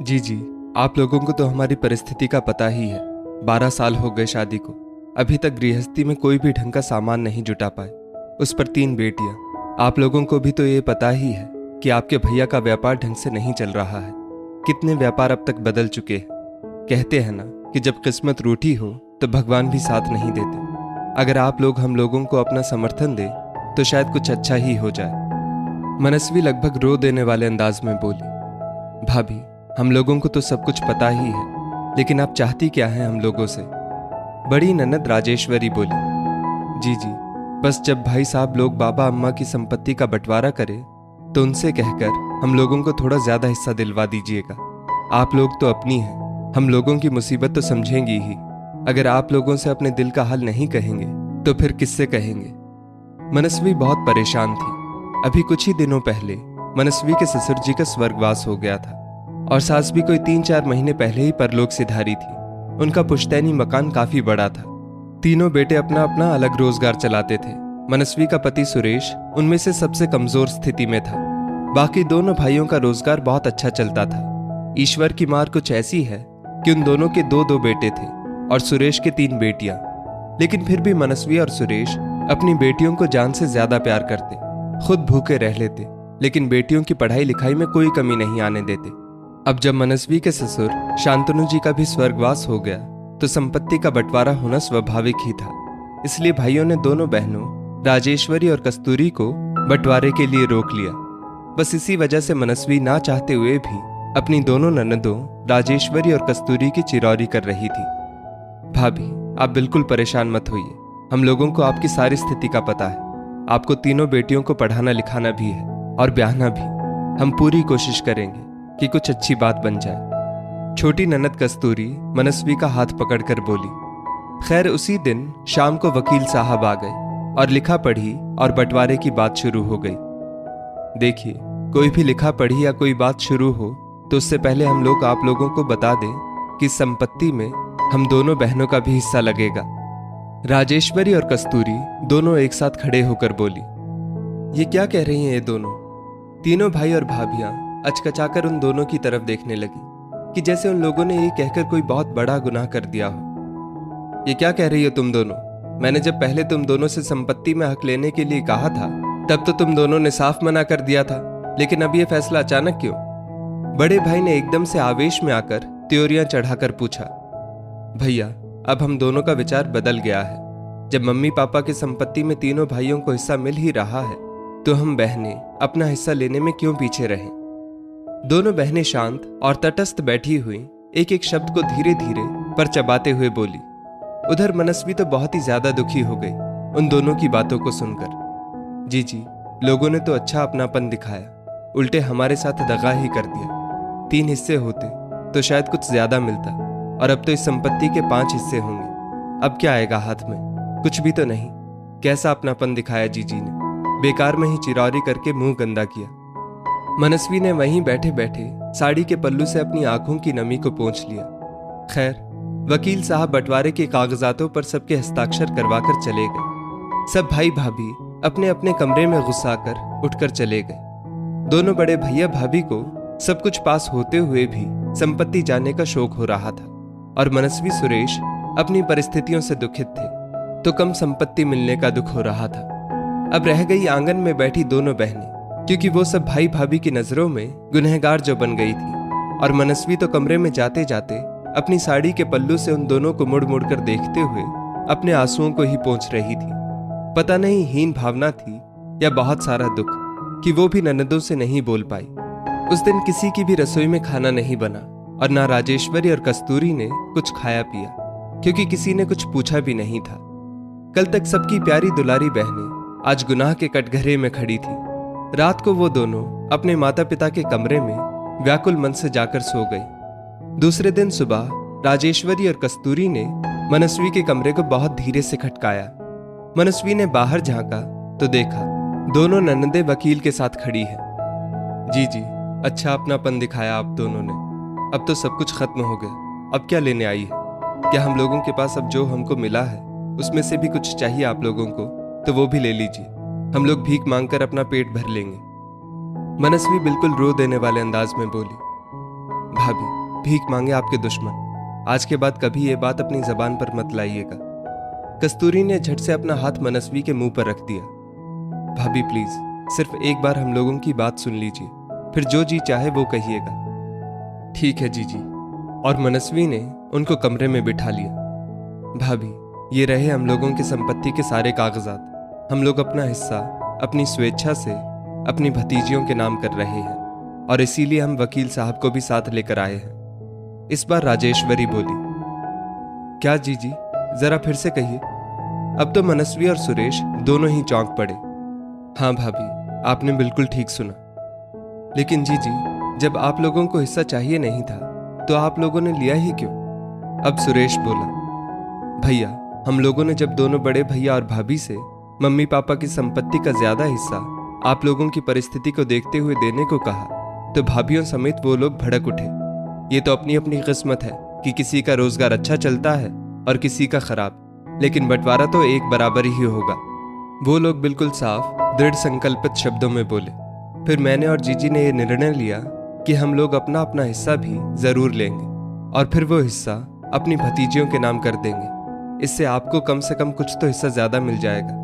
जी जी। आप लोगों को तो हमारी परिस्थिति का पता ही है। 12 साल हो गए शादी को। अभी तक गृहस्थी में कोई भी ढंग का सामान नहीं जुटा पाए, उस पर 3 बेटियां। आप लोगों को भी तो ये पता ही है कि आपके भैया का व्यापार ढंग से नहीं चल रहा है। कितने व्यापार अब तक बदल चुके हैं। कहते हैं ना कि जब किस्मत रूठी हो तो भगवान भी साथ नहीं देते। अगर आप लोग हम लोगों को अपना समर्थन दे तो शायद कुछ अच्छा ही हो जाए। मनस्वी लगभग रो देने वाले अंदाज में बोली, भाभी, हम लोगों को तो सब कुछ पता ही है, लेकिन आप चाहती क्या हैं हम लोगों से? बड़ी ननद राजेश्वरी बोली, जी जी, बस जब भाई साहब लोग बाबा अम्मा की संपत्ति का बंटवारा करें तो उनसे कहकर हम लोगों को थोड़ा ज्यादा हिस्सा दिलवा दीजिएगा। आप लोग तो अपनी हैं, हम लोगों की मुसीबत तो समझेंगी ही। अगर आप लोगों से अपने दिल का हाल नहीं कहेंगे तो फिर किससे कहेंगे? मनस्वी बहुत परेशान थी। अभी कुछ ही दिनों पहले मनस्वी के ससुर जी का स्वर्गवास हो गया था और सास भी कोई 3-4 महीने पहले ही परलोक सिधारी थी। उनका पुश्तैनी मकान काफी बड़ा था। तीनों बेटे अपना अपना अलग रोजगार चलाते थे। मनस्वी का पति सुरेश उनमें से सबसे कमजोर स्थिति में था। बाकी दोनों भाइयों का रोजगार बहुत अच्छा चलता था। ईश्वर की मार कुछ ऐसी है कि उन दोनों के 2-2 बेटे थे और सुरेश के 3 बेटियां। लेकिन फिर भी मनस्वी और सुरेश अपनी बेटियों को जान से ज्यादा प्यार करते। खुद भूखे रह लेते, लेकिन बेटियों की पढ़ाई लिखाई में कोई कमी नहीं आने देते। अब जब मनस्वी के ससुर शांतनु जी का भी स्वर्गवास हो गया तो संपत्ति का बंटवारा होना स्वाभाविक ही था। इसलिए भाइयों ने दोनों बहनों राजेश्वरी और कस्तूरी को बंटवारे के लिए रोक लिया। बस इसी वजह से मनस्वी ना चाहते हुए भी अपनी दोनों ननदों राजेश्वरी और कस्तूरी की चिरौरी कर रही थी। भाभी, आप बिल्कुल परेशान मत होइए। हम लोगों को आपकी सारी स्थिति का पता है। आपको तीनों बेटियों को पढ़ाना लिखाना भी है और ब्याहना भी। हम पूरी कोशिश करेंगे कि कुछ अच्छी बात बन जाए। छोटी ननद कस्तूरी मनस्वी का हाथ पकड़कर बोली। खैर उसी दिन शाम को वकील साहब आ गए और लिखा पढ़ी और बंटवारे की बात शुरू हो गई। देखिए, कोई भी लिखा पढ़ी या कोई बात शुरू हो तो उससे पहले हम लोग आप लोगों को बता दें कि संपत्ति में हम दोनों बहनों का भी हिस्सा लगेगा। राजेश्वरी और कस्तूरी दोनों एक साथ खड़े होकर बोली। ये क्या कह रही हैं ये दोनों? तीनों भाई और भाभियां अचकचाकर उन दोनों की तरफ देखने लगी कि जैसे उन लोगों ने ये कहकर कोई बहुत बड़ा गुनाह कर दिया हो। ये क्या कह रही हो तुम दोनों? मैंने जब पहले तुम दोनों से संपत्ति में हक लेने के लिए कहा था तब तो तुम दोनों ने साफ मना कर दिया था, लेकिन अब ये फैसला अचानक क्यों? बड़े भाई ने एकदम से आवेश में आकर त्योरियां चढ़ाकर पूछा। भैया, अब हम दोनों का विचार बदल गया है। जब मम्मी पापा की संपत्ति में तीनों भाइयों को हिस्सा मिल ही रहा है तो हम बहनें अपना हिस्सा लेने में क्यों पीछे रहें? दोनों बहनें शांत और तटस्थ बैठी हुई एक एक शब्द को धीरे धीरे पर चबाते हुए बोली। उधर मनस्वी तो बहुत ही ज्यादा दुखी हो गई उन दोनों की बातों को सुनकर। जी जी, लोगों ने तो अच्छा अपनापन दिखाया, उल्टे हमारे साथ दगा ही कर दिया। 3 हिस्से होते तो शायद कुछ ज्यादा मिलता, और अब तो इस संपत्ति के 5 हिस्से होंगे। अब क्या आएगा हाथ में? कुछ भी तो नहीं। कैसा अपनापन दिखाया जीजी ने, बेकार में ही चिरौरी करके मुंह गंदा किया। मनस्वी ने वहीं बैठे बैठे साड़ी के पल्लू से अपनी आंखों की नमी को पोंछ लिया। खैर, वकील साहब बंटवारे के कागजातों पर सबके हस्ताक्षर करवाकर चले गए। सब भाई भाभी अपने अपने कमरे में घुसाकर उठकर चले गए। दोनों बड़े भैया भाभी को सब कुछ पास होते हुए भी संपत्ति जाने का शौक हो रहा था, और मनस्वी सुरेश अपनी परिस्थितियों से दुखित थे तो कम संपत्ति मिलने का दुख हो रहा था। अब रह गई आंगन में बैठी दोनों बहनें, क्योंकि वो सब भाई भाभी की नजरों में गुनहगार जो बन गई थी। और मनस्वी तो कमरे में जाते जाते अपनी साड़ी के पल्लू से उन दोनों को मुड़ मुड़ कर देखते हुए अपने आंसुओं को ही पोंछ रही थी। पता नहीं हीन भावना थी या बहुत सारा दुख कि वो भी ननदों से नहीं बोल पाई। उस दिन किसी की भी रसोई में खाना नहीं बना और ना राजेश्वरी और कस्तूरी ने कुछ खाया पिया, क्योंकि किसी ने कुछ पूछा भी नहीं था। कल तक सबकी प्यारी दुलारी बहनें आज गुनाह के कटघरे में खड़ी थी। रात को वो दोनों अपने माता पिता के कमरे में व्याकुल मन से जाकर सो गई। दूसरे दिन सुबह राजेश्वरी और कस्तूरी ने मनस्वी के कमरे को बहुत धीरे से खटकाया। मनस्वी ने बाहर झांका तो देखा दोनों ननदें वकील के साथ खड़ी है। जी जी, अच्छा अपनापन दिखाया आप दोनों ने। अब तो सब कुछ खत्म हो गया। अब क्या लेने आई है? क्या हम लोगों के पास अब जो हमको मिला है उसमें से भी कुछ चाहिए आप लोगों को तो वो भी ले लीजिए। हम लोग भीख मांगकर अपना पेट भर लेंगे। मनस्वी बिल्कुल रो देने वाले अंदाज में बोली। भाभी, भीख मांगे आपके दुश्मन। आज के बाद कभी ये बात अपनी जबान पर मत लाइएगा। कस्तूरी ने झट से अपना हाथ मनस्वी के मुंह पर रख दिया। भाभी प्लीज, सिर्फ एक बार हम लोगों की बात सुन लीजिए, फिर जो जी चाहे वो कहिएगा। ठीक है जीजी। और मनस्वी ने उनको कमरे में बिठा लिया। भाभी, ये रहे हम लोगों की संपत्ति के सारे कागजात। हम लोग अपना हिस्सा अपनी स्वेच्छा से अपनी भतीजियों के नाम कर रहे हैं और इसीलिए हम वकील साहब को भी साथ लेकर आए हैं। इस बार राजेश्वरी बोली। क्या जीजी, जरा फिर से कहिए। अब तो मनस्वी और सुरेश दोनों ही चौंक पड़े। हाँ भाभी, आपने बिल्कुल ठीक सुना। लेकिन जीजी, जब आप लोगों को हिस्सा चाहिए नहीं था तो आप लोगों ने लिया ही क्यों? अब सुरेश बोला। भैया, हम लोगों ने जब दोनों बड़े भैया और भाभी से मम्मी पापा की संपत्ति का ज्यादा हिस्सा आप लोगों की परिस्थिति को देखते हुए देने को कहा तो भाभियों समेत वो लोग भड़क उठे। ये तो अपनी अपनी किस्मत है कि किसी का रोजगार अच्छा चलता है और किसी का खराब, लेकिन बंटवारा तो एक बराबर ही होगा। वो लोग बिल्कुल साफ दृढ़ संकल्पित शब्दों में बोले। फिर मैंने और जीजी ने यह निर्णय लिया कि हम लोग अपना अपना हिस्सा भी जरूर लेंगे और फिर वो हिस्सा अपनी भतीजियों के नाम कर देंगे। इससे आपको कम से कम कुछ तो हिस्सा ज्यादा मिल जाएगा।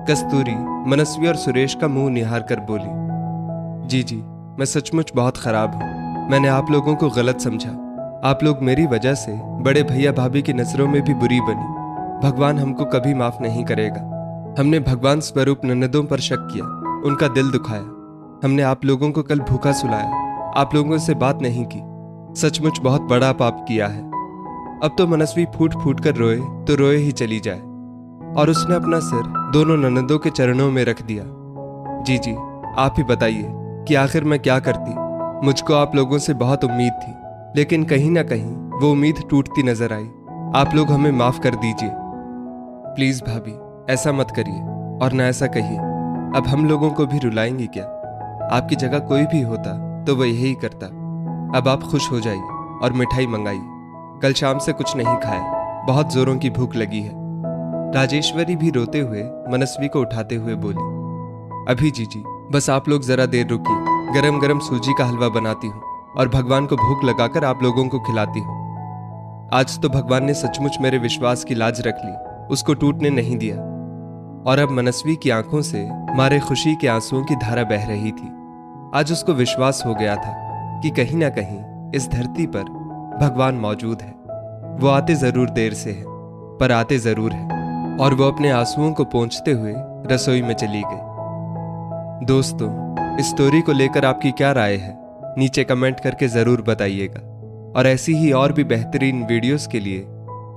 कस्तूरी मनस्वी और सुरेश का मुंह निहार कर बोली। जीजी, मैं सचमुच बहुत खराब हूँ। मैंने आप लोगों को गलत समझा। आप लोग मेरी वजह से बड़े भैया भाभी की नजरों में भी बुरी बनी। भगवान हमको कभी माफ नहीं करेगा। हमने भगवान स्वरूप ननदों पर शक किया, उनका दिल दुखाया। हमने आप लोगों को कल भूखा सुलाया, आप लोगों से बात नहीं की। सचमुच बहुत बड़ा पाप किया है। अब तो मनस्वी फूट फूट कर रोए तो रोए ही चली जाए। और उसने अपना सिर दोनों ननदों के चरणों में रख दिया। जीजी, आप ही बताइए कि आखिर मैं क्या करती। मुझको आप लोगों से बहुत उम्मीद थी, लेकिन कहीं ना कहीं वो उम्मीद टूटती नजर आई। आप लोग हमें माफ कर दीजिए। प्लीज भाभी, ऐसा मत करिए और ना ऐसा कहिए। अब हम लोगों को भी रुलाएंगी क्या? आपकी जगह कोई भी होता तो वह यही करता। अब आप खुश हो जाइए और मिठाई मंगाइए। कल शाम से कुछ नहीं खाया, बहुत जोरों की भूख लगी है। राजेश्वरी भी रोते हुए मनस्वी को उठाते हुए बोली। अभी जीजी, बस आप लोग जरा देर रुकिए। गरम गरम सूजी का हलवा बनाती हूँ और भगवान को भूख लगाकर आप लोगों को खिलाती हूँ। आज तो भगवान ने सचमुच मेरे विश्वास की लाज रख ली, उसको टूटने नहीं दिया। और अब मनस्वी की आंखों से मारे खुशी के आंसुओं की धारा बह रही थी। आज उसको विश्वास हो गया था कि कहीं ना कहीं इस धरती पर भगवान मौजूद है। वो आते जरूर देर से है, पर आते जरूर है। और वो अपने आंसुओं को पोंछते हुए रसोई में चली गई। दोस्तों, इस स्टोरी को लेकर आपकी क्या राय है? नीचे कमेंट करके जरूर बताइएगा। और ऐसी ही और भी बेहतरीन वीडियोस के लिए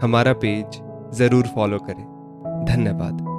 हमारा पेज जरूर फॉलो करें। धन्यवाद।